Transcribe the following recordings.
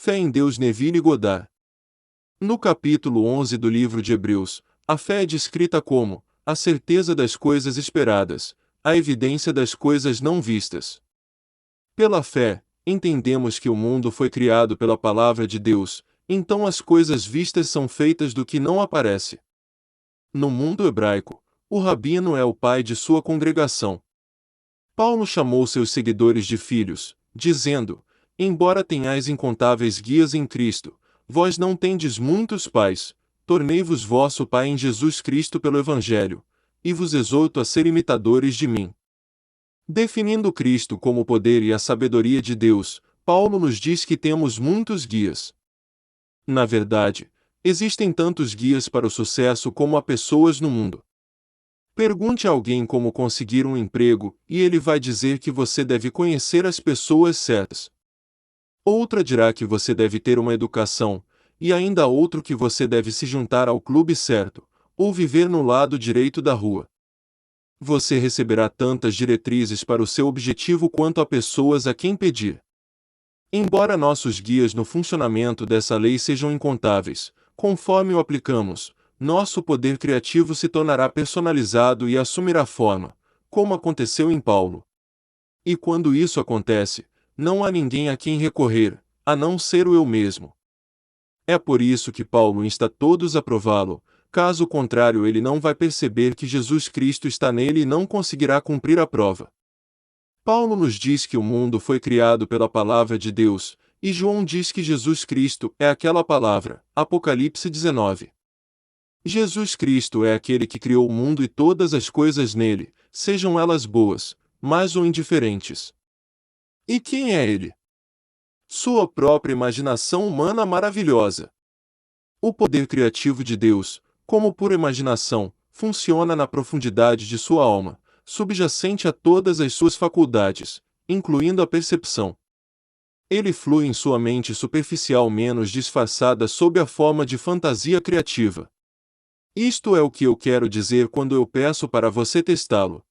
Fé em Deus. Neville Goddard. No capítulo 11 do livro de Hebreus, a fé é descrita como a certeza das coisas esperadas, a evidência das coisas não vistas. Pela fé, entendemos que o mundo foi criado pela palavra de Deus, então as coisas vistas são feitas do que não aparece. No mundo hebraico, o rabino é o pai de sua congregação. Paulo chamou seus seguidores de filhos, dizendo: embora tenhais incontáveis guias em Cristo, vós não tendes muitos pais, tornei-vos vosso pai em Jesus Cristo pelo Evangelho, e vos exorto a ser imitadores de mim. Definindo Cristo como o poder e a sabedoria de Deus, Paulo nos diz que temos muitos guias. Na verdade, existem tantos guias para o sucesso como há pessoas no mundo. Pergunte a alguém como conseguir um emprego, e ele vai dizer que você deve conhecer as pessoas certas. Outra dirá que você deve ter uma educação, e ainda outro que você deve se juntar ao clube certo, ou viver no lado direito da rua. Você receberá tantas diretrizes para o seu objetivo quanto há pessoas a quem pedir. Embora nossos guias no funcionamento dessa lei sejam incontáveis, conforme o aplicamos, nosso poder criativo se tornará personalizado e assumirá forma, como aconteceu em Paulo. E quando isso acontece, não há ninguém a quem recorrer, a não ser o eu mesmo. É por isso que Paulo insta todos a prová-lo, caso contrário ele não vai perceber que Jesus Cristo está nele e não conseguirá cumprir a prova. Paulo nos diz que o mundo foi criado pela palavra de Deus, e João diz que Jesus Cristo é aquela palavra, Apocalipse 19. Jesus Cristo é aquele que criou o mundo e todas as coisas nele, sejam elas boas, más ou indiferentes. E quem é ele? Sua própria imaginação humana maravilhosa. O poder criativo de Deus, como pura imaginação, funciona na profundidade de sua alma, subjacente a todas as suas faculdades, incluindo a percepção. Ele flui em sua mente superficial menos disfarçada sob a forma de fantasia criativa. Isto é o que eu quero dizer quando eu peço para você testá-lo.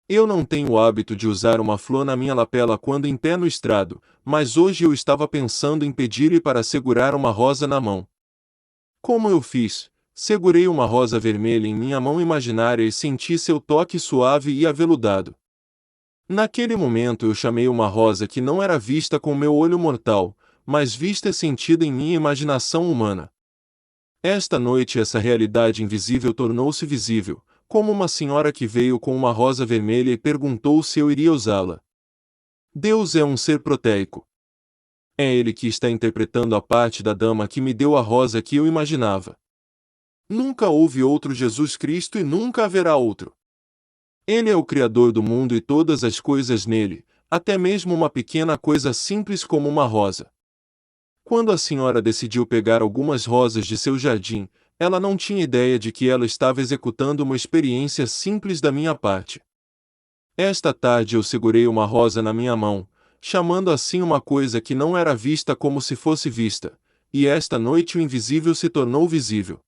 Eu não tenho o hábito de usar uma flor na minha lapela quando em pé no estrado, mas hoje eu estava pensando em pedir-lhe para segurar uma rosa na mão. Como eu fiz? Segurei uma rosa vermelha em minha mão imaginária e senti seu toque suave e aveludado. Naquele momento eu chamei uma rosa que não era vista com meu olho mortal, mas vista e sentida em minha imaginação humana. Esta noite essa realidade invisível tornou-se visível, como uma senhora que veio com uma rosa vermelha e perguntou se eu iria usá-la. Deus é um ser proteico. É Ele que está interpretando a parte da dama que me deu a rosa que eu imaginava. Nunca houve outro Jesus Cristo e nunca haverá outro. Ele é o Criador do mundo e todas as coisas nele, até mesmo uma pequena coisa simples como uma rosa. Quando a senhora decidiu pegar algumas rosas de seu jardim, ela não tinha ideia de que ela estava executando uma experiência simples da minha parte. Esta tarde eu segurei uma rosa na minha mão, chamando assim uma coisa que não era vista como se fosse vista, e esta noite o invisível se tornou visível.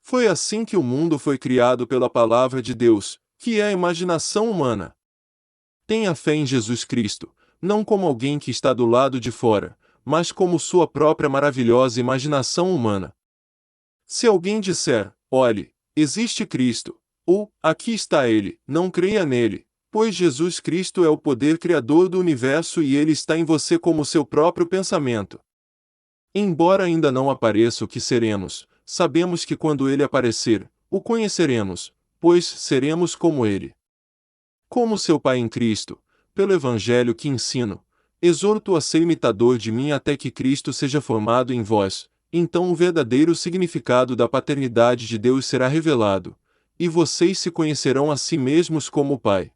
Foi assim que o mundo foi criado pela palavra de Deus, que é a imaginação humana. Tenha fé em Jesus Cristo, não como alguém que está do lado de fora, mas como sua própria maravilhosa imaginação humana. Se alguém disser, olhe, existe Cristo, ou, aqui está Ele, não creia nele, pois Jesus Cristo é o poder criador do universo e Ele está em você como seu próprio pensamento. Embora ainda não apareça o que seremos, sabemos que quando Ele aparecer, o conheceremos, pois seremos como Ele. Como seu Pai em Cristo, pelo Evangelho que ensino, exorto a ser imitador de mim até que Cristo seja formado em vós, então o verdadeiro significado da paternidade de Deus será revelado, e vocês se conhecerão a si mesmos como o Pai.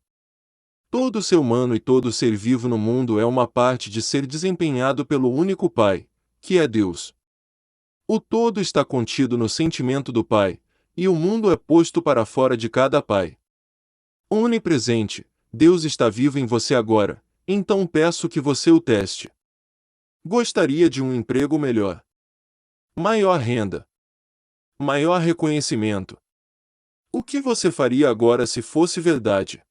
Todo ser humano e todo ser vivo no mundo é uma parte de ser desempenhado pelo único Pai, que é Deus. O todo está contido no sentimento do Pai, e o mundo é posto para fora de cada Pai. Onipresente, Deus está vivo em você agora, então peço que você o teste. Gostaria de um emprego melhor? Maior renda? Maior reconhecimento? O que você faria agora se fosse verdade?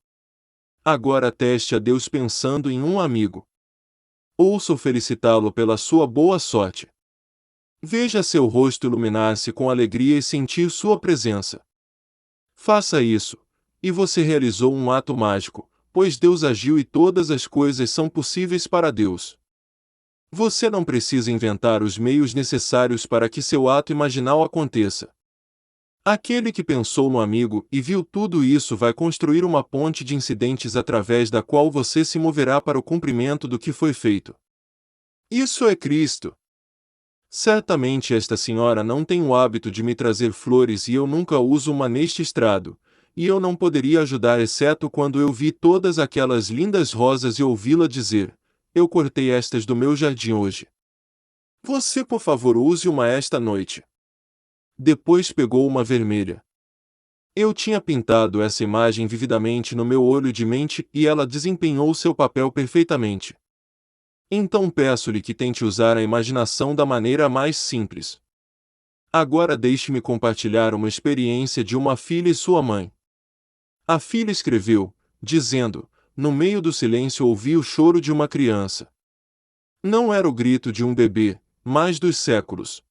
Agora teste a Deus pensando em um amigo. Ouço felicitá-lo pela sua boa sorte. Veja seu rosto iluminar-se com alegria e sentir sua presença. Faça isso, e você realizou um ato mágico, pois Deus agiu e todas as coisas são possíveis para Deus. Você não precisa inventar os meios necessários para que seu ato imaginal aconteça. Aquele que pensou no amigo e viu tudo isso vai construir uma ponte de incidentes através da qual você se moverá para o cumprimento do que foi feito. Isso é Cristo. Certamente esta senhora não tem o hábito de me trazer flores e eu nunca uso uma neste estrado, e eu não poderia ajudar exceto quando eu vi todas aquelas lindas rosas e ouvi-la dizer: eu cortei estas do meu jardim hoje. Você por favor use uma esta noite. Depois pegou uma vermelha. Eu tinha pintado essa imagem vividamente no meu olho de mente e ela desempenhou seu papel perfeitamente. Então peço-lhe que tente usar a imaginação da maneira mais simples. Agora deixe-me compartilhar uma experiência de uma filha e sua mãe. A filha escreveu, dizendo: no meio do silêncio ouvi o choro de uma criança. Não era o grito de um bebê, mas dos séculos.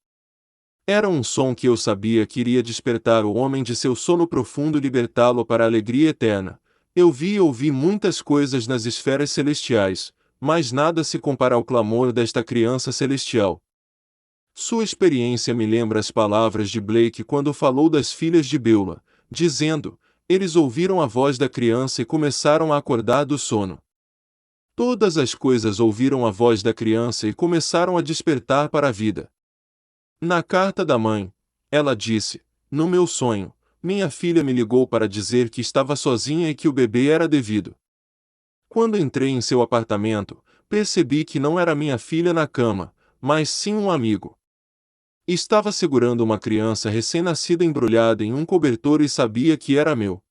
Era um som que eu sabia que iria despertar o homem de seu sono profundo e libertá-lo para a alegria eterna. Eu vi e ouvi muitas coisas nas esferas celestiais, mas nada se compara ao clamor desta criança celestial. Sua experiência me lembra as palavras de Blake quando falou das filhas de Beulah, dizendo: eles ouviram a voz da criança e começaram a acordar do sono. Todas as coisas ouviram a voz da criança e começaram a despertar para a vida. Na carta da mãe, ela disse: no meu sonho, minha filha me ligou para dizer que estava sozinha e que o bebê era devido. Quando entrei em seu apartamento, percebi que não era minha filha na cama, mas sim um amigo. Estava segurando uma criança recém-nascida embrulhada em um cobertor e sabia que era meu.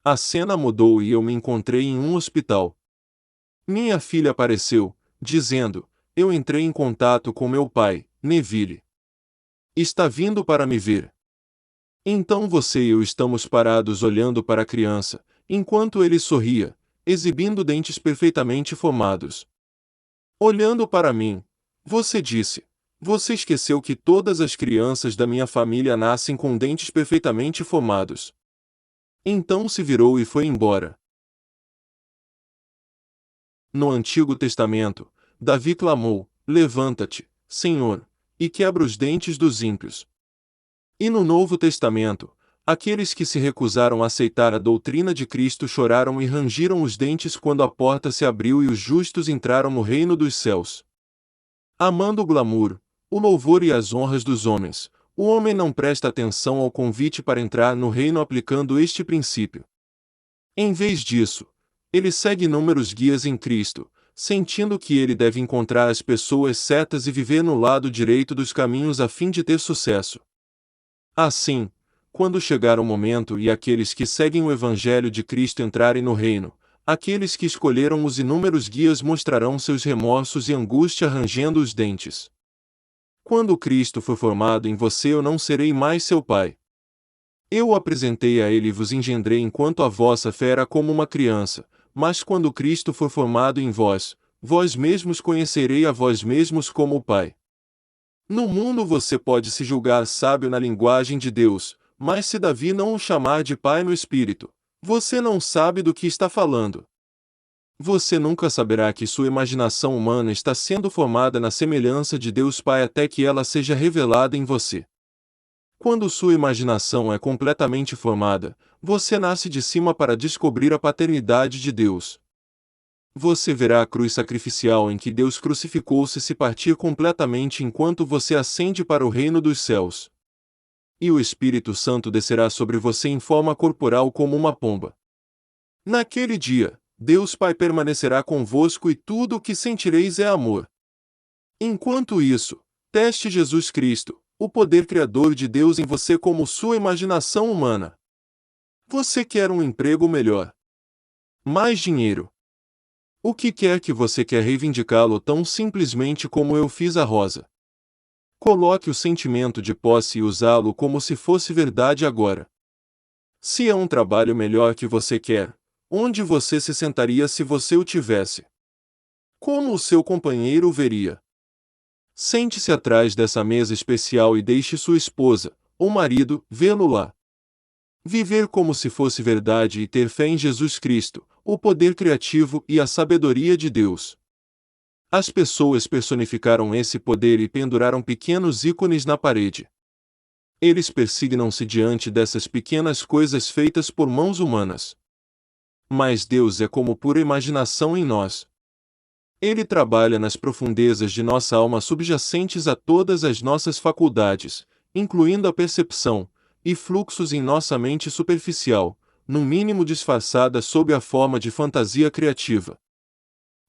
A cena mudou e eu me encontrei em um hospital. Minha filha apareceu, dizendo: eu entrei em contato com meu pai, Neville. Está vindo para me ver. Então você e eu estamos parados olhando para a criança, enquanto ele sorria, exibindo dentes perfeitamente formados. Olhando para mim, você disse: você esqueceu que todas as crianças da minha família nascem com dentes perfeitamente formados. Então se virou e foi embora. No Antigo Testamento, Davi clamou: levanta-te, Senhor, e quebra os dentes dos ímpios. E no Novo Testamento, aqueles que se recusaram a aceitar a doutrina de Cristo choraram e rangiram os dentes quando a porta se abriu e os justos entraram no reino dos céus. Amando o glamour, o louvor e as honras dos homens, o homem não presta atenção ao convite para entrar no reino aplicando este princípio. Em vez disso, ele segue inúmeros guias em Cristo, sentindo que ele deve encontrar as pessoas certas e viver no lado direito dos caminhos a fim de ter sucesso. Assim, quando chegar o momento e aqueles que seguem o Evangelho de Cristo entrarem no reino, aqueles que escolheram os inúmeros guias mostrarão seus remorsos e angústia rangendo os dentes. Quando Cristo for formado em você, eu não serei mais seu pai. Eu o apresentei a ele e vos engendrei enquanto a vossa fé era como uma criança, mas quando Cristo for formado em vós, vós mesmos conhecerei a vós mesmos como o Pai. No mundo você pode se julgar sábio na linguagem de Deus, mas se Davi não o chamar de Pai no Espírito, você não sabe do que está falando. Você nunca saberá que sua imaginação humana está sendo formada na semelhança de Deus Pai até que ela seja revelada em você. Quando sua imaginação é completamente formada, você nasce de cima para descobrir a paternidade de Deus. Você verá a cruz sacrificial em que Deus crucificou-se se partir completamente enquanto você ascende para o reino dos céus. E o Espírito Santo descerá sobre você em forma corporal como uma pomba. Naquele dia, Deus Pai permanecerá convosco e tudo o que sentireis é amor. Enquanto isso, teste Jesus Cristo, o poder criador de Deus em você como sua imaginação humana. Você quer um emprego melhor? Mais dinheiro? O que quer que você quer reivindicá-lo tão simplesmente como eu fiz a rosa? Coloque o sentimento de posse e usá-lo como se fosse verdade agora. Se é um trabalho melhor que você quer, onde você se sentaria se você o tivesse? Como o seu companheiro o veria? Sente-se atrás dessa mesa especial e deixe sua esposa, ou marido, vê-lo lá. Viver como se fosse verdade e ter fé em Jesus Cristo, o poder criativo e a sabedoria de Deus. As pessoas personificaram esse poder e penduraram pequenos ícones na parede. Eles persignam-se diante dessas pequenas coisas feitas por mãos humanas. Mas Deus é como pura imaginação em nós. Ele trabalha nas profundezas de nossa alma subjacentes a todas as nossas faculdades, incluindo a percepção, e fluxos em nossa mente superficial, no mínimo disfarçada sob a forma de fantasia criativa.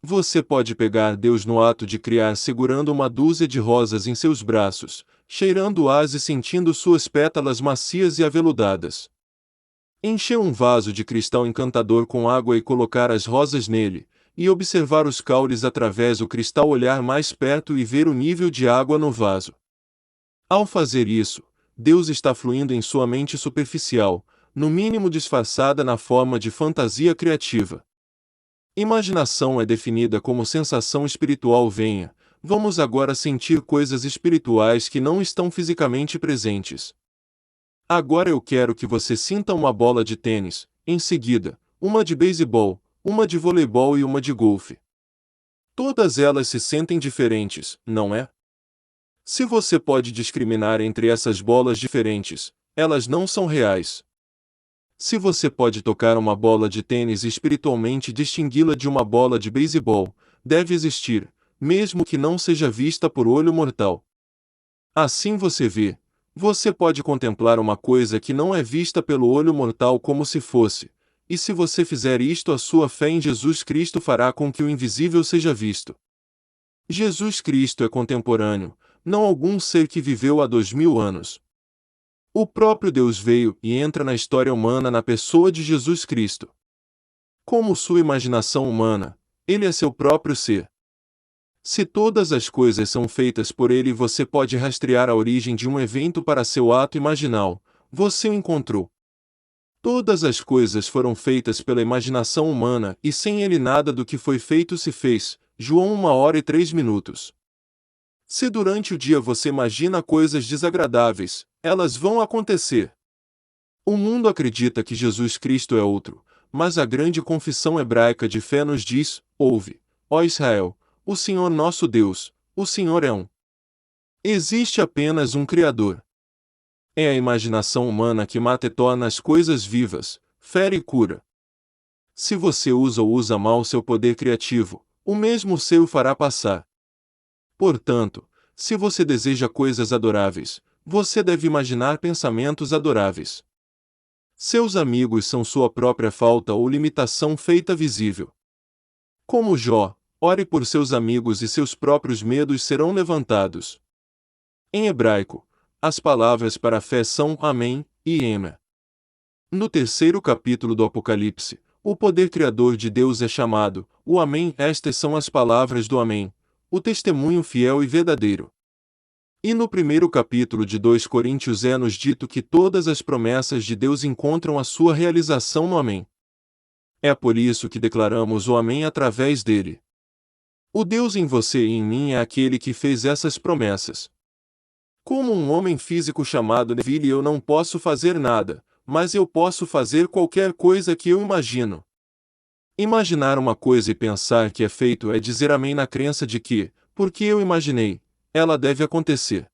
Você pode pegar Deus no ato de criar segurando uma dúzia de rosas em seus braços, cheirando-as e sentindo suas pétalas macias e aveludadas. Encher um vaso de cristal encantador com água e colocar as rosas nele, e observar os caules através do cristal, olhar mais perto e ver o nível de água no vaso. Ao fazer isso, Deus está fluindo em sua mente superficial, no mínimo disfarçada na forma de fantasia criativa. Imaginação é definida como sensação espiritual. Vamos agora sentir coisas espirituais que não estão fisicamente presentes. Agora eu quero que você sinta uma bola de tênis, em seguida, uma de beisebol, uma de voleibol e uma de golfe. Todas elas se sentem diferentes, não é? Se você pode discriminar entre essas bolas diferentes, elas não são reais. Se você pode tocar uma bola de tênis e espiritualmente distingui-la de uma bola de beisebol, deve existir, mesmo que não seja vista por olho mortal. Assim você pode contemplar uma coisa que não é vista pelo olho mortal como se fosse, e se você fizer isto, a sua fé em Jesus Cristo fará com que o invisível seja visto. Jesus Cristo é contemporâneo, não algum ser que viveu há 2000 anos. O próprio Deus veio e entra na história humana na pessoa de Jesus Cristo. Como sua imaginação humana, ele é seu próprio ser. Se todas as coisas são feitas por ele e você pode rastrear a origem de um evento para seu ato imaginal, você o encontrou. Todas as coisas foram feitas pela imaginação humana e sem ele nada do que foi feito se fez. João 1h03. Se durante o dia você imagina coisas desagradáveis, elas vão acontecer. O mundo acredita que Jesus Cristo é outro, mas a grande confissão hebraica de fé nos diz: ouve, ó Israel, o Senhor nosso Deus, o Senhor é um. Existe apenas um Criador. É a imaginação humana que mata e torna as coisas vivas, fere e cura. Se você usa mal seu poder criativo, o mesmo seu o fará passar. Portanto, se você deseja coisas adoráveis, você deve imaginar pensamentos adoráveis. Seus amigos são sua própria falta ou limitação feita visível. Como Jó, ore por seus amigos e seus próprios medos serão levantados. Em hebraico, as palavras para a fé são Amém e Ema. No terceiro capítulo do Apocalipse, o poder criador de Deus é chamado o Amém. Estas são as palavras do Amém, o testemunho fiel e verdadeiro. E no primeiro capítulo de 2 Coríntios é-nos dito que todas as promessas de Deus encontram a sua realização no Amém. É por isso que declaramos o Amém através dele. O Deus em você e em mim é aquele que fez essas promessas. Como um homem físico chamado Neville, eu não posso fazer nada, mas eu posso fazer qualquer coisa que eu imagino. Imaginar uma coisa e pensar que é feito é dizer amém na crença de que, porque eu imaginei, ela deve acontecer.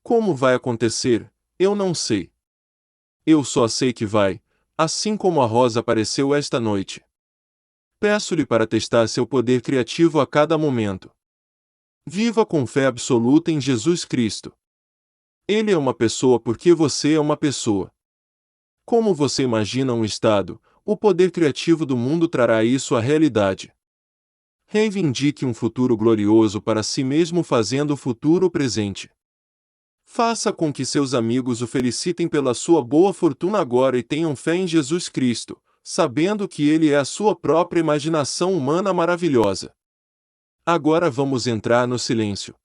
Como vai acontecer, eu não sei. Eu só sei que vai, assim como a rosa apareceu esta noite. Peço-lhe para testar seu poder criativo a cada momento. Viva com fé absoluta em Jesus Cristo. Ele é uma pessoa porque você é uma pessoa. Como você imagina um estado, o poder criativo do mundo trará isso à realidade. Reivindique um futuro glorioso para si mesmo fazendo o futuro presente. Faça com que seus amigos o felicitem pela sua boa fortuna agora e tenham fé em Jesus Cristo, sabendo que ele é a sua própria imaginação humana maravilhosa. Agora vamos entrar no silêncio.